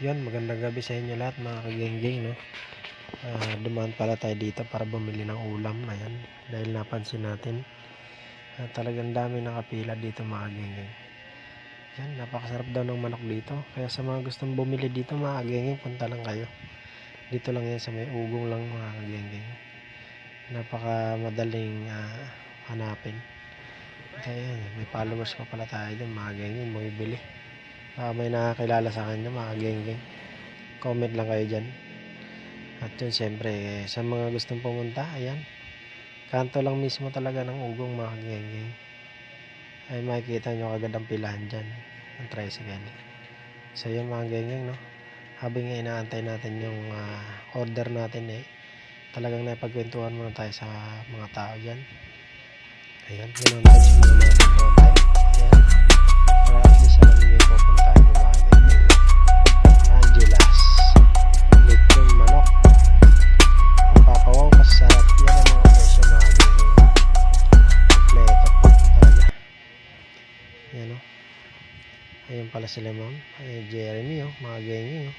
Yun, magandang gabi sa inyo lahat mga kagenggeng, no? Dumaan pala tayo dito para bumili ng ulam. Ayan, dahil napansin natin talagang dami nakapila dito mga kagenggeng. Yan, napakasarap daw ng manok dito. Kaya sa mga gustong bumili dito mga kagenggeng, punta lang kayo. Dito lang yan sa may ugong lang mga kagenggeng. Napaka madaling hanapin. Kaya yan, may followers pa pala tayo dun mga kagenggeng, bumibili. May nakakilala sa kanya mga kagenggeng, comment lang kayo dyan. At yun syempre sa mga gustong pumunta, ayan, kanto lang mismo talaga ng ugong mga kagenggeng, ay makikita nyo agad ang pilahan dyan ng tricycle. So yun mga kagenggeng, no, habang inaantay natin yung order natin, talagang napagkwentuhan muna tayo sa mga tao dyan. Ayan, minamage muna natin konti. Ayan, para at least alam nyo yung pupuntahan nyo mga kagenggeng. Angela's lechon manok, papawaw, kasarap yan ang mga presyo mga kagenggeng. Kompleto talaga. Yan o. Ayun pala sila ma'am. Ay Jeremy mga kagenggeng.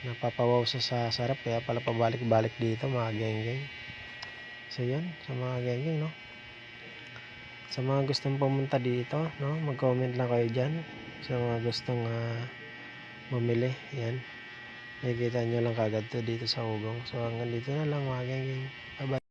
Napapawaw sa sarap, kaya pala pabalik-balik dito mga kagenggeng. So yun, sa mga kagenggeng, no, sa mga gustong pumunta dito, no, mag-comment lang kayo dyan. Sa mga gustong bumili, yan, nakikita nyo lang kagad to dito sa ugong. So hanggang dito na lang mga kagenggeng. Bye bye.